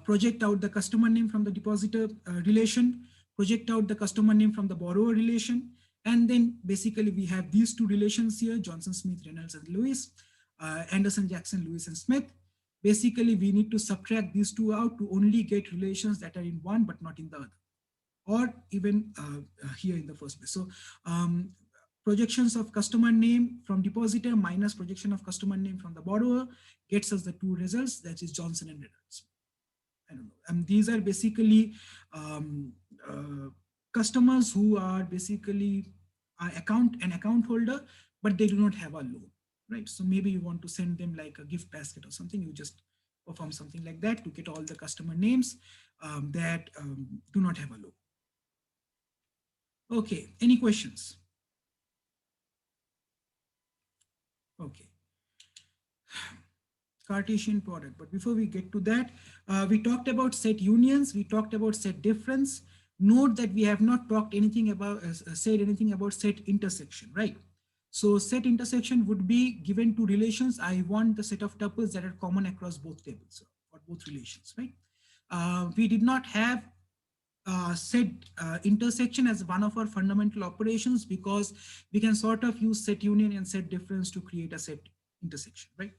project out the customer name from the depositor relation, project out the customer name from the borrower relation, and then basically we have these two relations here, Johnson, Smith, Reynolds, and Lewis, Anderson, Jackson, Lewis, and Smith. Basically, we need to subtract these two out to only get relations that are in one but not in the other, or even here in the first place. So projections of customer name from depositor minus projection of customer name from the borrower gets us the two results, that is Johnson and Reynolds. I don't know. And these are basically customers who are basically an account holder, but they do not have a loan, right? So maybe you want to send them like a gift basket or something. You just perform something like that to get all the customer names that do not have a loan. Okay, any questions? Okay. Cartesian product. But before we get to that, we talked about set unions, we talked about set difference. Note that we have not talked anything about, said anything about set intersection, right? So set intersection would be given to relations. I want the set of tuples that are common across both tables or both relations, right? We did not have set intersection as one of our fundamental operations because we can sort of use set union and set difference to create a set intersection, right?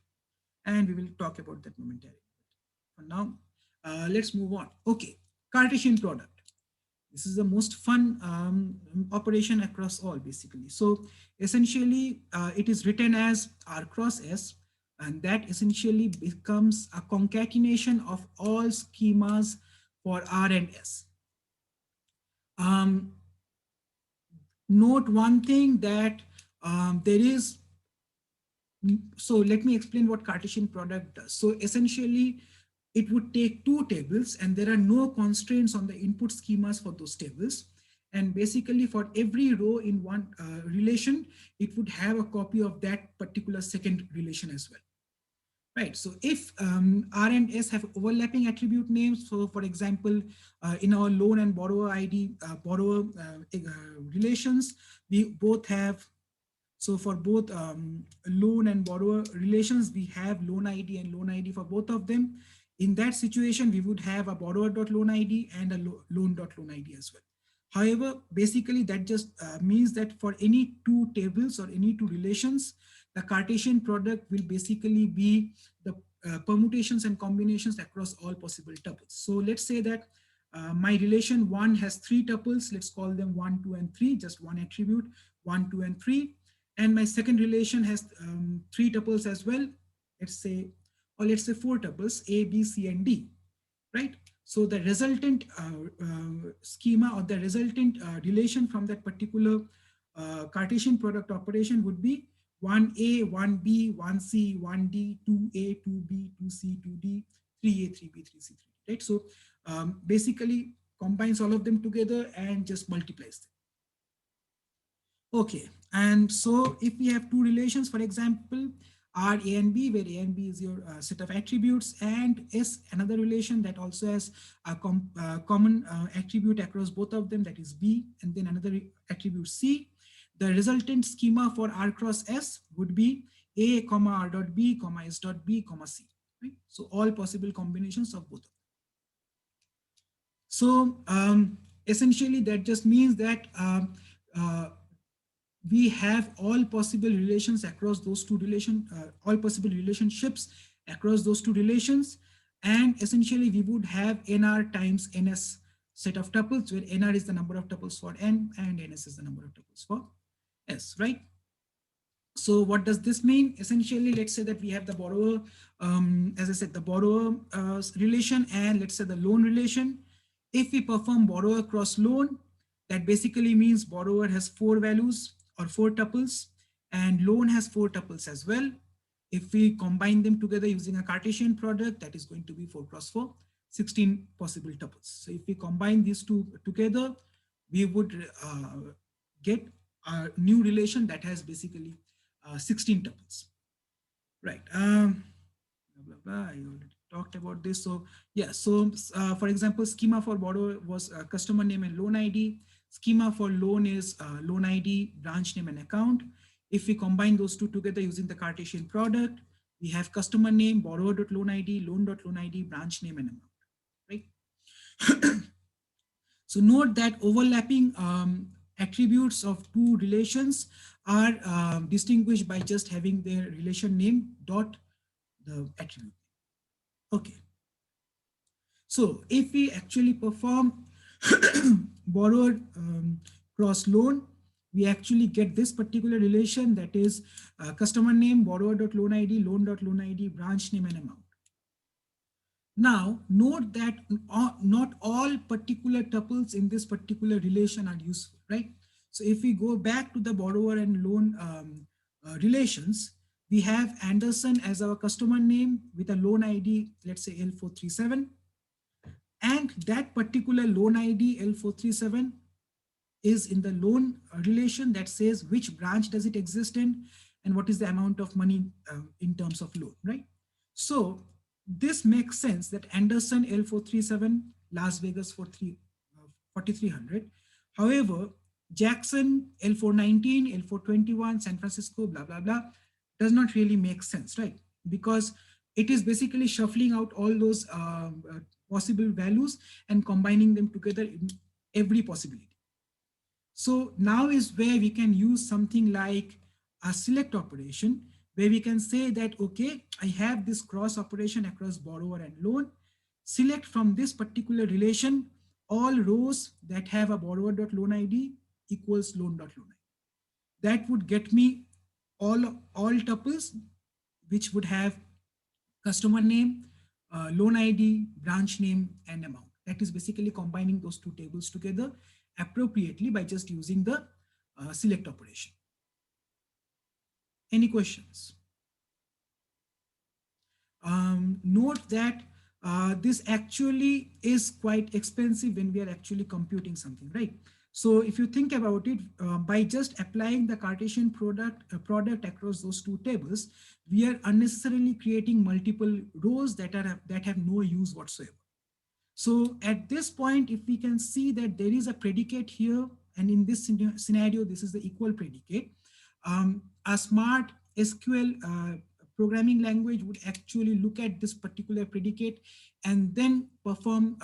And we will talk about that momentarily. For now, let's move on. Okay, Cartesian product. This is the most fun operation across all, basically. So essentially, it is written as R cross S, and that essentially becomes a concatenation of all schemas for R and S. Note one thing that there is, so let me explain what Cartesian product does. So essentially, it would take two tables and there are no constraints on the input schemas for those tables. And basically for every row in one relation, it would have a copy of that particular second relation as well. Right, so if R and S have overlapping attribute names, so for example, in our loan and borrower ID, borrower relations, we both have, so for both loan and borrower relations, we have loan ID and loan ID for both of them. In that situation, we would have a borrower.loan ID and a loan.loan ID as well. However, basically that just means that for any two tables or any two relations, the Cartesian product will basically be the permutations and combinations across all possible tuples. So let's say that my relation 1 has 3 tuples. Let's call them 1, 2, and 3, just one attribute, 1, 2, and 3. And my second relation has 3 tuples as well. Let's say 4 tuples, A, B, C, and D, right? So the resultant schema or the resultant relation from that particular Cartesian product operation would be 1A, 1B, 1C, 1D, 2A, 2B, 2C, 2D, 3A, 3B, 3C, 3D, right? So basically combines all of them together and just multiplies them. Okay, and so if we have two relations, for example, R, A, and B, where A and B is your set of attributes, and S, another relation that also has a common attribute across both of them, that is B, and then another attribute C. The resultant schema for R cross S would be A, comma R dot B, comma S dot B, comma C. Right? So all possible combinations of both of them. So essentially that just means that we have all possible relations across those two relations, all possible relationships across those two relations. And essentially we would have NR times NS set of tuples, where NR is the number of tuples for N and NS is the number of tuples for S, right? So what does this mean? Essentially, let's say that we have the borrower, as I said, the borrower relation, and let's say the loan relation. If we perform borrower cross loan, that basically means borrower has 4 values or 4 tuples, and loan has 4 tuples as well. If we combine them together using a Cartesian product, that is going to be 4 cross 4, 16 possible tuples. So if we combine these two together, we would get a new relation that has basically 16 tuples, right? Blah, blah, blah. I already talked about this. So yeah, so for example, schema for borrower was customer name and loan ID. Schema for loan is loan ID, branch name, and account. If we combine those two together using the Cartesian product, we have customer name, borrower.loan ID, loan.loan ID, branch name, and amount. right? So note that overlapping attributes of two relations are distinguished by just having their relation name dot the attribute. Okay. So if we actually perform borrower cross loan, we actually get this particular relation, that is customer name, borrower.loan ID, loan.loan ID, branch name and amount. Now, note that not all particular tuples in this particular relation are useful, right? So if we go back to the borrower and loan relations, we have Anderson as our customer name with a loan ID, let's say L437. And that particular loan ID L437 is in the loan relation that says which branch does it exist in and what is the amount of money in terms of loan, right? So this makes sense that Anderson L437, Las Vegas for 4300. However, Jackson L419, L421, San Francisco, blah, blah, blah, does not really make sense, right? Because it is basically shuffling out all those possible values and combining them together in every possibility. So now is where we can use something like a select operation, where we can say that, okay, I have this cross operation across borrower and loan. Select from this particular relation all rows that have a borrower.loan ID equals loan.loan ID. That would get me all tuples which would have customer name, loan ID, branch name, and amount. That is basically combining those two tables together appropriately by just using the select operation. Any questions? Note that this actually is quite expensive when we are actually computing something, right? So if you think about it, by just applying the Cartesian product across those two tables, we are unnecessarily creating multiple rows that have no use whatsoever. So at this point, if we can see that there is a predicate here, and in this scenario, this is the equal predicate, a smart SQL programming language would actually look at this particular predicate and then perform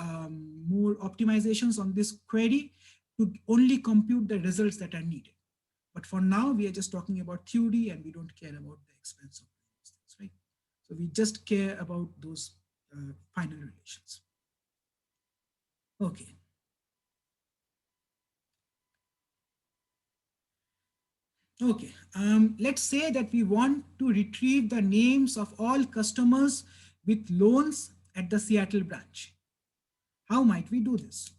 more optimizations on this query to only compute the results that are needed. But for now, we are just talking about theory and we don't care about the expense of these things, right? So we just care about those final relations. Okay. Okay, let's say that we want to retrieve the names of all customers with loans at the Seattle branch. How might we do this?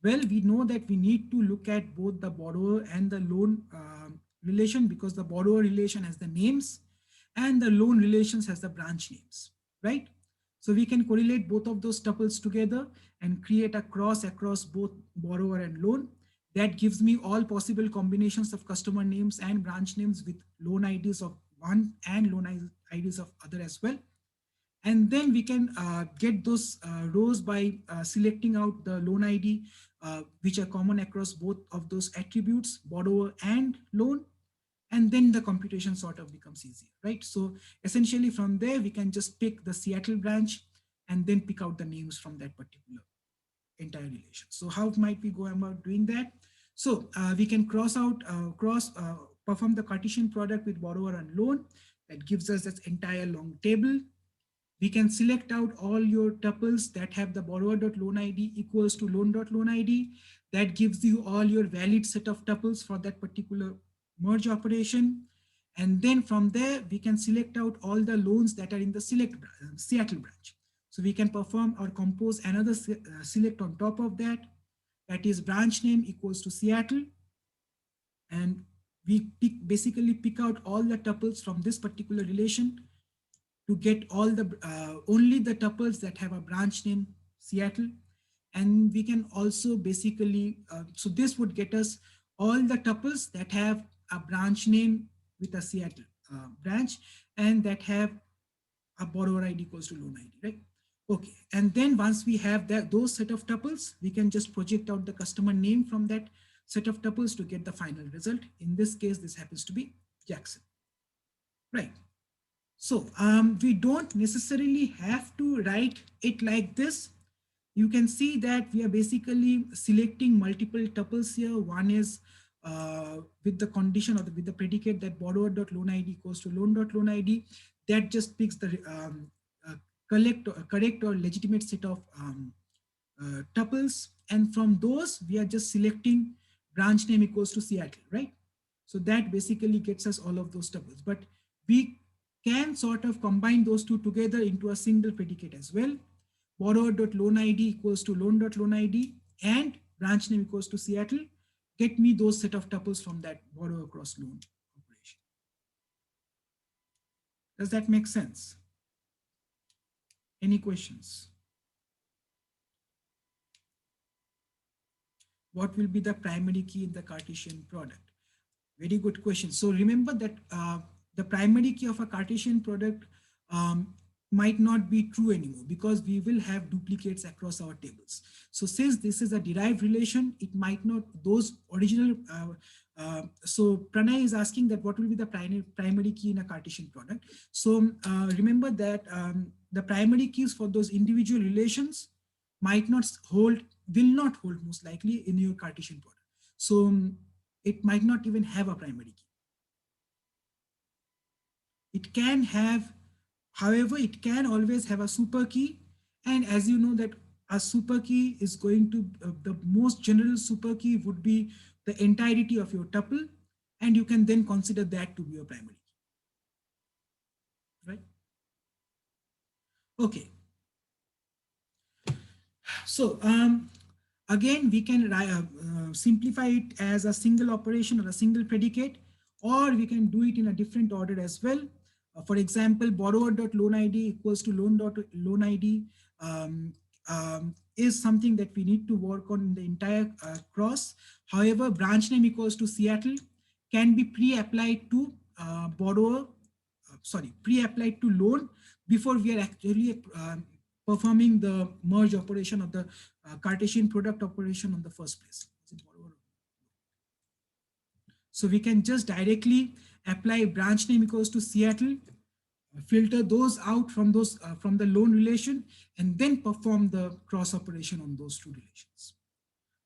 Well, we know that we need to look at both the borrower and the loan relation, because the borrower relation has the names and the loan relations has the branch names, right? So we can correlate both of those tuples together and create a cross across both borrower and loan. That gives me all possible combinations of customer names and branch names with loan IDs of one and loan IDs of other as well. And then we can get those rows by selecting out the loan ID, which are common across both of those attributes, borrower and loan. And then the computation sort of becomes easier, right? So essentially from there, we can just pick the Seattle branch and then pick out the names from that particular entire relation. So how might we go about doing that? So we can perform the Cartesian product with borrower and loan. That gives us this entire long table. We can select out all your tuples that have the borrower.loan ID equals to loan.loan ID. That gives you all your valid set of tuples for that particular merge operation. And then from there, we can select out all the loans that are in the Seattle branch. So we can perform or compose another select on top of that. That is branch name equals to Seattle. And we basically pick out all the tuples from this particular relation to get all the only the tuples that have a branch name Seattle. And we can also basically, so this would get us all the tuples that have a branch name with a Seattle branch and that have a borrower ID equals to loan ID, right? Okay, and then once we have those set of tuples, we can just project out the customer name from that set of tuples to get the final result. In this case, this happens to be Jackson, right? So we don't necessarily have to write it like this. You can see that we are basically selecting multiple tuples here. One is with the condition or with the predicate that borrower.loan ID equals to loan.loan ID. That just picks the uh, correct or legitimate set of tuples. And from those, we are just selecting branch name equals to Seattle, right? So that basically gets us all of those tuples. But we can sort of combine those two together into a single predicate as well. Borrower.loan ID equals to loan.loan ID and branch name equals to Seattle. Get me those set of tuples from that borrower cross loan operation. Does that make sense? Any questions? What will be the primary key in the Cartesian product? Very good question. So remember that the primary key of a Cartesian product might not be true anymore because we will have duplicates across our tables. So since this is a derived relation, it might not, those original, so Pranay is asking that what will be the primary key in a Cartesian product. So remember that the primary keys for those individual relations might not hold, will not hold most likely in your Cartesian product. So it might not even have a primary key. It can have, however, it can always have a super key. And as you know that a super key is going to, the most general super key would be the entirety of your tuple. And you can then consider that to be your primary key, right? Okay. So again, we can simplify it as a single operation or a single predicate, or we can do it in a different order as well. For example, borrower.loan ID equals to loan.loan ID is something that we need to work on in the entire cross. However, branch name equals to Seattle can be pre-applied to pre-applied to loan before we are actually performing the merge operation of the Cartesian product operation on the first place. So we can just directly apply branch name equals to Seattle, filter those out from those from the loan relation, and then perform the cross operation on those two relations.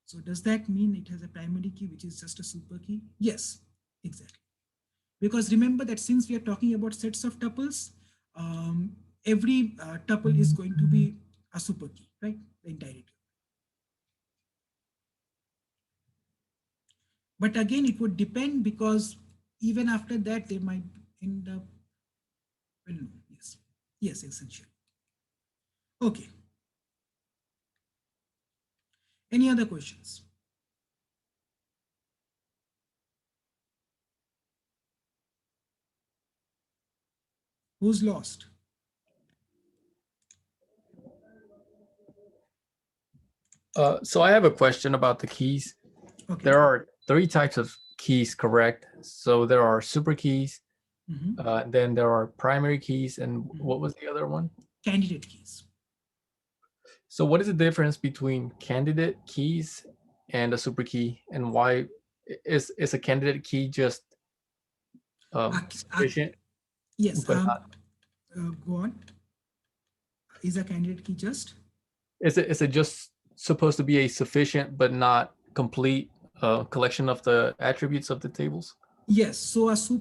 So does that mean it has a primary key, which is just a super key? Yes, exactly. Because remember that since we are talking about sets of tuples, every tuple is going to be a super key, right? The entirety. But again, it would depend because even after that, they might end up, well, no, yes, yes, essentially. Okay. Any other questions? Who's lost? So I have a question about the keys. Okay. There are 3 types of keys, correct? So there are super keys, then there are primary keys, and what was the other one? Candidate keys. So what is the difference between candidate keys and a super key, and why is a candidate key just sufficient? Yes, but not, go on. Is a candidate key just? is it just supposed to be a sufficient but not complete collection of the attributes of the tables? Yes, so a super